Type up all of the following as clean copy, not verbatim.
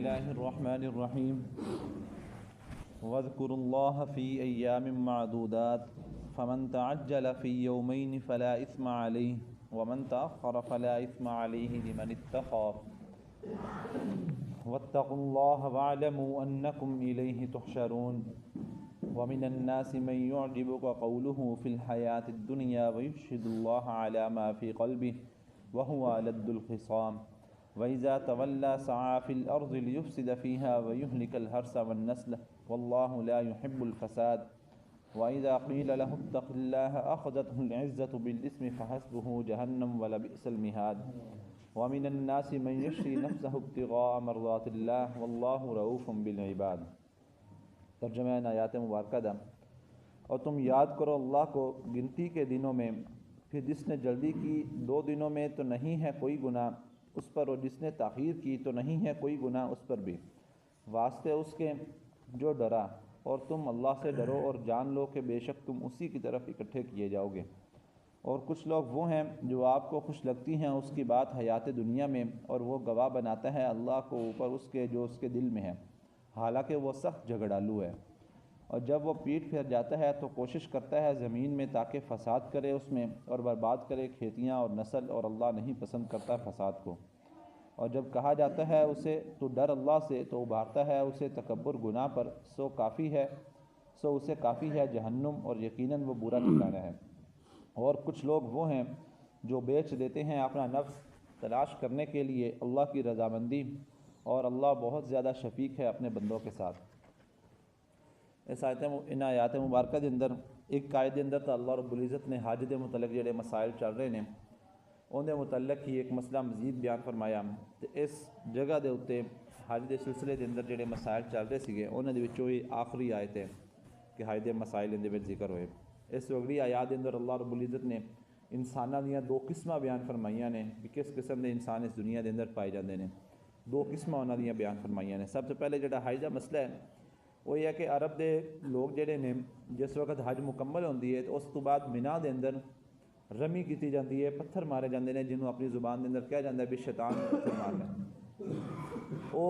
बिस्मिल्लाहिर्रहमानिर्रहीम वज़्कुरुल्लाह फ़ी अय्यामिन मअदूदात फ़मन तअज्जल फ़ी यौमैन फ़ला इस्मा अलैहि वमन तअख़्ख़र फ़ला इस्मा अलैहि लिमन इत्तक़ा वत्तक़ुल्लाह वअलमू अन्नकुम इलैहि तुहशरून वमिनन्नासि मन युअजिबुका क़ौलुहु फ़िल हयातिद दुनिया वयुशहिदुल्लाह अला मा फ़ी क़ल्बिहि वहुवा अलद्दुल ख़िसाम वइज़ा तवल्ला सआ फ़िल अर्ज़ि लियुफ़्सिद फ़ीहा वयुहलिकल हर्स वन्नस्ल वल्लाहु ला युहिब्बुल फ़साद वइज़ा क़ील लहु इत्तक़िल्लाह अख़ज़तहुल इज़्ज़तु बिल इस्मि फ़हस्बुहु जहन्नम वलबिअसल मिहाद वमिनन्नासि मन यश्री नफ़्सहु इब्तिग़ाअ मर्ज़ातिल्लाह वल्लाहु रऊफ़ुम बिल इबाद। तर्जुमा आयात मुबारका दा। और तुम याद करो अल्लाह को गिनती के दिनों में, फिर जिसने जल्दी की 2 दिनों में तो नहीं है कोई गुनाह उस पर, और जिसने ताख़ीर की तो नहीं है कोई गुनाह उस पर भी, वास्ते उसके जो डरा। और तुम अल्लाह से डरो और जान लो कि बेशक तुम उसी की तरफ इकट्ठे किए जाओगे। और कुछ लोग वो हैं जो आपको खुश लगती हैं उसकी बात हयात दुनिया में, और वो गवाह बनाता है अल्लाह को ऊपर उसके जो उसके दिल में है, हालांकि वो सख्त झगड़ालू है। और जब वो पीठ फिर जाता है तो कोशिश करता है ज़मीन में ताकि फ़साद करे उसमें और बर्बाद करे खेतियाँ और नस्ल, और अल्लाह नहीं पसंद करता फ़साद को। और जब कहा जाता है उसे तो डर अल्लाह से, तो उभारता है उसे तकब्बुर गुनाह पर, सो उसे काफ़ी है जहन्नुम, और यकीनन वो बुरा ठिकाना है। और कुछ लोग वो हैं जो बेच देते हैं अपना नफ्स तलाश करने के लिए अल्लाह की रज़ामंदी, और अल्लाह बहुत ज़्यादा शफ़ीक है अपने बंदों के साथ। इन आयात मुबारक के अंदर एक कायद के अंदर तो अल्लाह रब्बुल इज़्ज़त ने हज के मुतलक जोड़े मसाइल चल रहे हैं उनके मुतलक ही एक मसला मजीद बयान फरमाया। तो इस जगह के उत्ते हज के सिलसिले के अंदर जोड़े मसाइल चल रहे थे उन्होंने ही आखिरी आयत है कि हज के मसाइल इनके जिक्र होए। इस अगली आयात के अंदर अल्लाह रब्बुल इज़्ज़त ने इंसानों दी 2 किस्मां बयान फरमाइयां ने कि किस किस्म के इंसान इस दुनिया के अंदर पाए जाते हैं। 2 किस्मां उन्होंने बयान फरमाइयां ने। सबसे पहले जो हज का मसला है वो ये है कि अरब के लोग जोड़े ने जिस वक्त हज मुकम्मल होती है तो उस तो बाद मिना के अंदर रमी की जाती है, पत्थर मारे जाते हैं, जिन्होंने अपनी जुबान के अंदर कहा जाता है भी शैतान पत्थर मारना। वो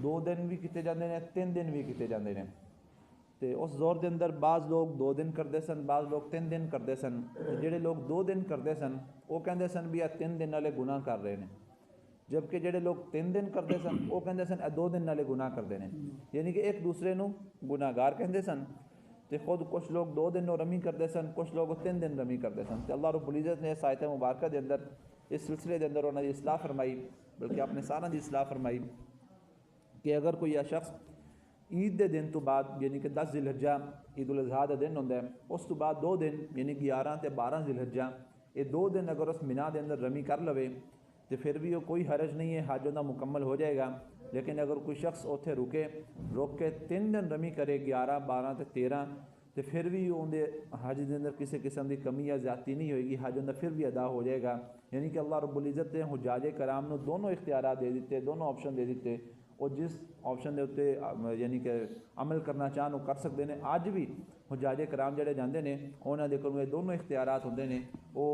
2 दिन भी किए जाते हैं, 3 दिन भी किए जाते हैं। तो उस दौर के अंदर बाज़ लोग 2 दिन करते सन, बाज़ लोग 3 दिन करते सन। जोड़े लोग 2 दिन करते सन वो कहते सन भी 3 दिन वाले गुनाह कर रहे हैं, जबकि जोड़े लोग 3 दिन करते सन वो कहते सन 2 दिन वाले गुनाह करते हैं। यानी कि एक दूसरे को गुनाहगार कहते सन। तो खुद कुछ लोग 2 दिन रमी करते सन, कुछ लोग 3 दिन रमी करते सन। तो अल्लाह रब्बुल इज़्ज़त ने इस आयत मुबारक के अंदर इस सिलसिले के अंदर उन्होंने इसलाह फरमाई, बल्कि अपने सारा की इसलाह फरमाई कि अगर कोई शख्स ईद के दिन तो बाद यानी कि 10 ज़िलहिज्जा ईद उल अज़हा का दिन होंदा है, उस तो बाद 2 दिन यानी 11 तो 12 ज़िलहिज्जा ये 2 दिन अगर उस मिना के अंदर रमी कर लवे तो फिर भी वो कोई हरज नहीं है, हज उनका मुकम्मल हो जाएगा। लेकिन अगर कोई शख्स उत्थे रुक के 3 दिन रमी करे 11, 12 तो 13 तो फिर भी उनके हज के अंदर किसी किस्म की कमी या ज़्यादती नहीं होएगी, हज उनका फिर भी अदा हो जाएगा। यानी कि अल्लाह रब्बुल इज़्ज़त ने हुज्जाज कराम को दोनों इख्तियार दे दिते, दोनों ऑप्शन दे दिते। और जिस ऑप्शन के उत्ते यानी कि अमल करना चाहन वो कर सकते हैं। अज भी हुज्जाज कराम जोड़े जाते हैं उन्होंने को दोनों इख्तियार होंगे ने, वो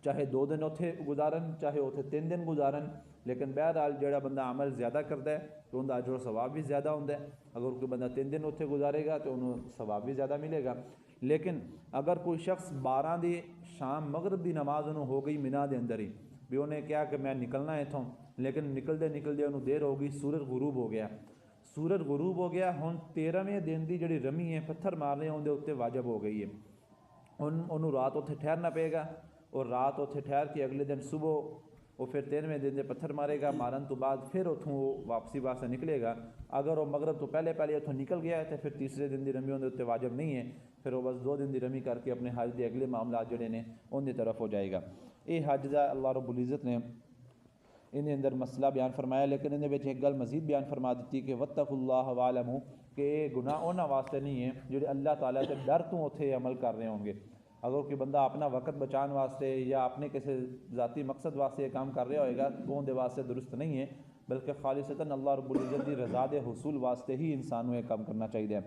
चाहे 2 दिन उत्थे गुजारन चाहे उत्थे 3 दिन गुजारन। लेकिन बहरहाल जो बंदा अमल ज़्यादा करता है तो उनका अजर सवाब भी ज़्यादा होंदा है। अगर कोई बंदा 3 दिन उत्थे गुजारेगा तो उन्होंने सवाब भी ज़्यादा मिलेगा। लेकिन अगर कोई शख्स 12 की शाम मगरब की नमाज उन्होंने हो गई मिना के अंदर ही, भी उन्हें क्या कि मैं निकलना है इतों, लेकिन निकलते निकलते उन्होंने देर हो गई, सूरज गुरूब हो गया। सूरज गुरूब हो गया, हुण 13वें दिन की जी रमी है पत्थर मारने उनके उत्ते वाजब हो गई है। उन्होंने रात उत्थे ठहरना पेगा, और रात उत्थे ठहर के अगले दिन सुबह वो फिर 13वें दिन के पत्थर मारेगा। मारन तो बाद फिर उतों वो वापसी वास्ते निकलेगा। अगर वो मगरब तो पहले उतों निकल गया है तो फिर तीसरे दिन की रमी उनके उत्ते वाजब नहीं है, फिर वो बस 2 दिन की रमी करके अपने हज के अगले मामला जोड़े ने उनकी तरफ हो जाएगा। ये हज का अल्लाह रब्बुल इज़्ज़त ने इन्हें अंदर मसला बयान फरमाया। लेकिन इन्हें एक गल मजीद बयान फरमा दी कि वत्तकुल्लाह वालमू कि गुनाह उन्होंने वास्ते नहीं है जो अल्लाह ताला के डर तो उत्थे अमल कर रहे होंगे। अगर कोई बंदा अपना वक़्त बचाने वास्ते या अपने किसी ज़ाती मकसद वास्ते ये काम कर रहा होएगा तो उनके वास्ते दुरुस्त नहीं है, बल्कि खालिसतन अल्लाह रब्बुल इज़्ज़त की रज़ा के हुसूल वास्ते ही इंसान को यह काम करना चाहिए।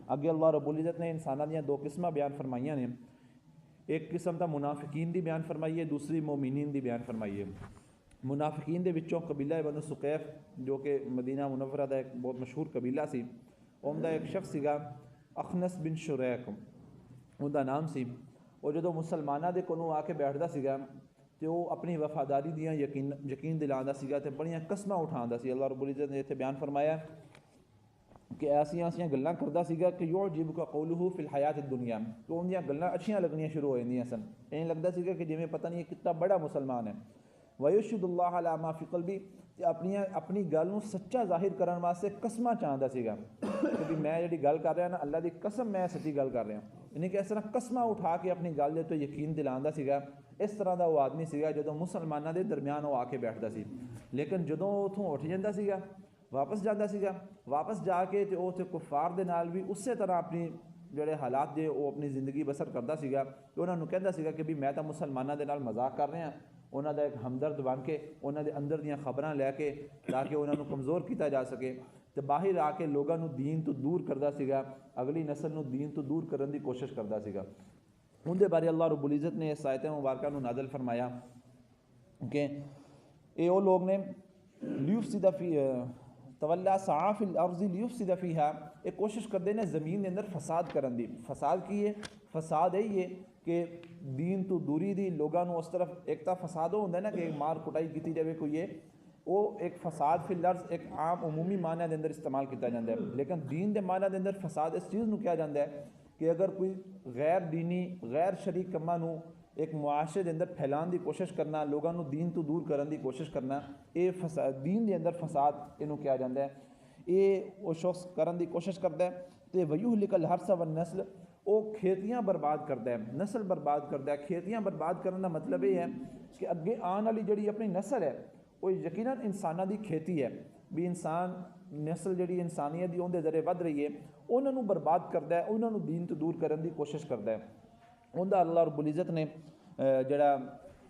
अगे अल्लाह रब्बुल इज़्ज़त ने इंसानों दी 2 किस्मां बयान फरमाइयां ने। एक किस्म का मुनाफिकीन की बयान फरमाई है, दूसरी मोमिनीन की बयान फरमाई है। मुनाफिकीन दे विचों कबीला बनु सुकैफ जो कि मदीना मुनव्वरा दा एक बहुत मशहूर कबीला सी, उनका एक शख्स सीगा अखनस बिन शुरैक उनका नाम सी। और जो मुसलमाना दे कोलों आके बैठदा सीगा तो वो अपनी वफादारी दियां यकीन दिलांदा सीगा ते बड़ियां कसमां उठांदा सी। अल्लाह रब्बुल इज़्ज़त ने इत्थे बयान फरमाया कि ऐसियां ऐसियां गल्लां करदा सीगा कि युअजिबु का कौलुहु फिल हयात दुनिया, तो उनदियां गल्लां अच्छियां लगनियां शुरू हो जांदियां सन। इं लगदा सीगा कि जिवें पता नहीं कितना बड़ा मुसलमान है। वयुशहिदुल्लाह अला मा फी क़ल्बी, अपनी गल नूं सच्चा जाहिर करन वास्ते कसमां चाहंदा सीगा कि मैं जिहड़ी गल कर रहा ना अल्लाह दी कसम मैं सच्ची गल कर रहा। यानी कि इस तरह कसमां उठा के अपनी गल दे उत्ते यकीन दिलांदा सीगा। इस तरह का वो आदमी सीगा जो मुसलमानों के दरम्यान वो आके बैठता सी। लेकिन जो उतों उठ जाता सीगा वापस जाता सीगा, वापस जाके तो वो कुफार दे नाल भी उस तरह अपनी जोड़े हालात जे वो अपनी ज़िंदगी बसर करता सीगा। तो उन्होंने कहता सीगा कि भी मैं तो मुसलमानों के नाल मजाक कर रहा, उन्होंने एक हमदर्द बन के उन्होंने अंदर दियाँ खबरां लैके ताकि उन्होंने कमज़ोर किया जा सके। तो बाहर आके लोगों को दीन तो दूर करता सीगा, अगली नस्ल को दीन तो दूर करने की कोशिश करता सीगा। उनके बारे अल्लाह रब्बुल इज़्ज़त ने इस आयत मुबारका नूं नाज़िल फरमाया कि ये वो लोग ने लियुफ़सिद फी तवल्ला सआ फिल अर्ज़ि लियुफ़सिद फ़ीहा, एक कोशिश करते हैं ज़मीन के अंदर फसाद करन दी। फसाद की है, फसाद यही है कि दीन तो दूरी दी लोगों को उस तरफ एक तो फसाद हो होंदा ना कि मार कुटाई की जाए कोई है, वो एक फसाद फिल अर्ज़ एक आम उमूमी माना के अंदर इस्तेमाल किया जाता है। लेकिन दीन के माना के अंदर फसाद इस चीज़ को कहा जाता है कि अगर कोई गैर दीनी गैर शरीक कमां नूं एक मुआशरे के अंदर फैलाने की कोशिश करना, लोगों को दीन तो दूर करने की कोशिश करना, ये फसाद दीन के अंदर फसाद इनू कहा जाता है। ये वो शख्स करने की कोशिश करता है। तो वयुहलिकल हर्स व नस्ल, वो खेतियाँ बर्बाद करता है, नस्ल बर्बाद करता है। खेतियाँ बर्बाद करने का मतलब ये है कि अगे आने वाली जी अपनी नस्ल है वो यकीनन इंसानों की खेती है भी इंसान नस्ल जी इंसानियत की उनके जरिए बढ़ रही है, उन्होंने बर्बाद करता है, उन्होंने दीन तो दूर करने की कोशिश करता है। उनका अल्लाह रब्बुल इज़्ज़त ने जड़ा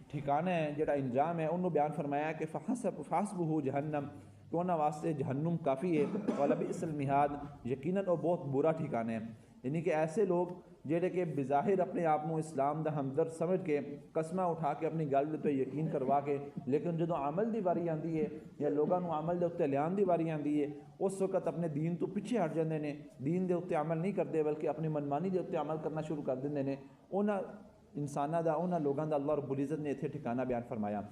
ठिकाना है जड़ा इंजाम है उन्होंने बयान फरमाया कि फ़हस्बुहु जहन्नम, तो उन्होंने वास्ते जहन्नुम काफ़ी है, वाला बिअसल मिहाद, यकीनन वो बहुत बुरा ठिकाना है। यानी कि ऐसे लोग जेडे कि बेज़ाहिर अपने आप को इस्लाम का हमदर्द समझ के कसमां उठा के अपनी गल तो यकीन करवा के, लेकिन जो अमल की वारी आती है या लोगों को अमल के उत्ते लियान की वारी आती है उस वक्त अपने दीन तो पिछे हट जाते हैं, दीन के उत्ते अमल नहीं करते बल्कि अपनी मनमानी के उत्ते अमल करना शुरू कर देंगे हैं। उन्होंने इंसानों का उन्होंने लोगों का अल्लाह रब्बुल इज़्ज़त ने इत्थे ठिकाना बयान फरमाया।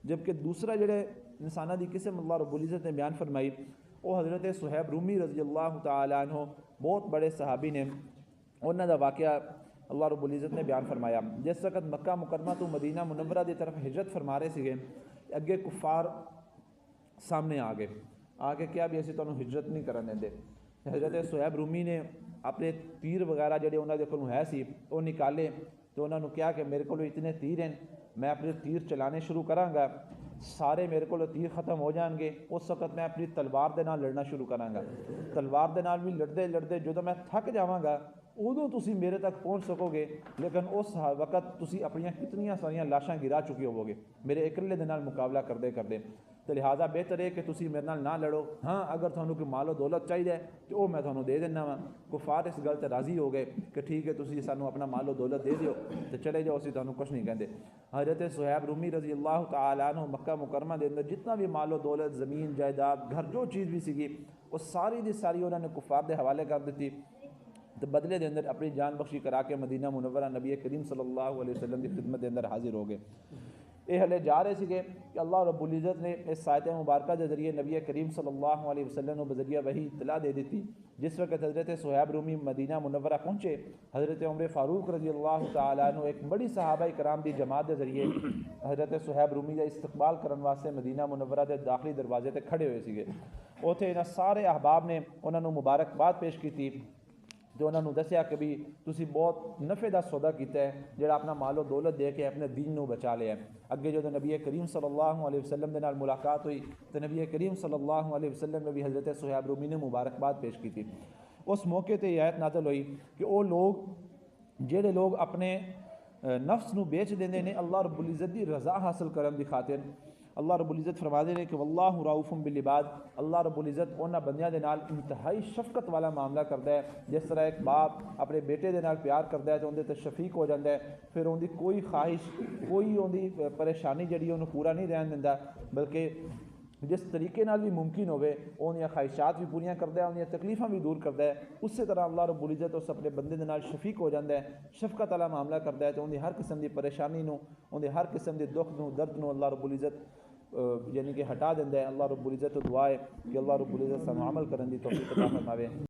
जबकि दूसरा जोड़े इंसानों की किस्म अल्लाह रब्बुल इज़्ज़त ने बयान फरमाई वो हज़रत सुहैब रूमी रज़ी अल्लाह तआला अन्हु, बहुत बड़े सहाबी ने, उन्होंने वाक़या अल्लाह रब्बुल इज़्ज़त ने बयान फरमाया। जिस वक्त मक्का मुकरमा तो मदीना मुनव्वरा की तरफ हिजरत फरमा रहे थे, अगे कुफार सामने आ गए, आके क्या भी असीं तुहानूं हिजरत नहीं करन देंदे। हज़रत सुहैब रूमी ने अपने तीर वगैरह जोड़े उन्होंने कोल है सी वो निकाले, तो उन्होंने कहा कि मेरे को इतने तीर हैं, मैं अपने तीर चलाने शुरू कराँगा, सारे मेरे को तीर ख़त्म हो जाएंगे, उस वक्त मैं अपनी तलवार के नाल लड़ना शुरू कराँगा। तलवार के नाल भी लड़ते लड़ते जो मैं थक जावांगा उदों तुसी मेरे तक पहुँच सकोगे, लेकिन उस वक्त तुसी अपनियां कितनियां सारियां लाशां गिरा चुके होवोगे मेरे इकल्ले दे नाल मुकाबला करते करते। तो लिहाजा बेहतर है कि तुसी मेरे नाल ना लड़ो। हाँ, अगर तुहानूं कोई मालो दौलत चाहिए तो वह मैं तुहानूं दे देना वा। कुफार इस गल ते राज़ी हो गए कि ठीक है तुसी सानूं अपना मालो दौलत दे दिओ तो चले जाओ, असीं तुहानूं कुछ नहीं कहते। हज़रत सुहैब रूमी रज़ी अल्लाह तआला अन्हु मक्का मुकरमा के अंदर जितना भी मालो दौलत ज़मीन जायदाद घर जो चीज़ भी सीगी वो सारी दी सारी उन्होंने कुफार के हवाले कर दी। तो बदले के अंदर अपनी जान बख्शी करा के मदीना मुनव्वरा नबी करीम सल्लल्लाहु अलैहि वसल्लम की खिदमत के अंदर हाजिर हो गए। ये हले जा रहे थे कि अल्लाह रब्बुल इज़्ज़त ने इस आयत मुबारका के जरिए नबी करीम सल्लल्लाहु अलैहि वसल्लम को बजरिया वही इतला दे दी थी। जिस वक्त हज़रत सुहैब रूमी मदीना मुनव्वरा पहुँचे, हज़रत उमर फ़ारूक रज़ी अल्लाह तआला अन्हु एक बड़ी सहाबा कराम की जमात के जरिए हज़रत सुहैब रूमी का इस्तकबाल करने वास्ते मदीना मुनव्वरा के दाखिली दरवाजे पर खड़े हुए थे। उत्थे इन्हां सारे अहबाब ने उन्होंने मुबारकबाद पेश की थी, तो उन्होंने दसिया कि भी तुसी बहुत नफ़े का सौदा किया है जोड़ा अपना मालो दौलत दे के अपने दीन को बचा लिया। अगे जो नबी करीम सल्लल्लाहु अलैहि वसल्लम के नाल मुलाकात हुई तो नबी करीम सल्लल्लाहु अलैहि वसल्लम ने भी हज़रत सुहैब रूमी ने मुबारकबाद पेश की थी। उस मौके पर यह आयत नाज़िल हुई कि वो लोग जेड़े लोग अपने नफ्स को बेच देंगे ने अल्लाह रब्बुल इज़्ज़त की रज़ा हासिल करने की खातिर, अल्लाह रब्बुल इज़्ज़त फरमाते हैं कि वल्लाहु रऊफ़ुम बिल इबाद, अल्लाह रब्बुल इज़्ज़त उन्हां बंदियां दे नाल इंतहाई शफकत वाला मामला करता है। जिस तरह एक बाप अपने बेटे दे नाल प्यार करता है तो उहदे ते शफीक हो जाता है, फिर उहदी कोई ख्वाहिश कोई उहदी परेशानी जिहड़ी उहनूं पूरा नहीं रहन दिंदा, बल्कि जिस तरीके नाल भी मुमकिन होवे उहदियां ख्वाहिशात भी पूरियां करता है, उहदियां तकलीफां भी दूर करता है। उस तरह अल्लाह रब्बुल इज़्ज़त उस अपने बंदे दे नाल शफीक हो जाता है, शफकत वाला मामला करता है, तो उहदी हर किस्म की परेशानी नूं, उहदे हर किस्म के दुख नूं, दर्द नूं अल्लाह रब्बुल इज़्ज़त यानी कि हटा दिंदा है। अल्लाह रब्बुल इज़्ज़त तो दुआ है कि अल्लाह रब्बुल इज़्ज़त सानूं अमल करन दी तौफीक अता फरमावे।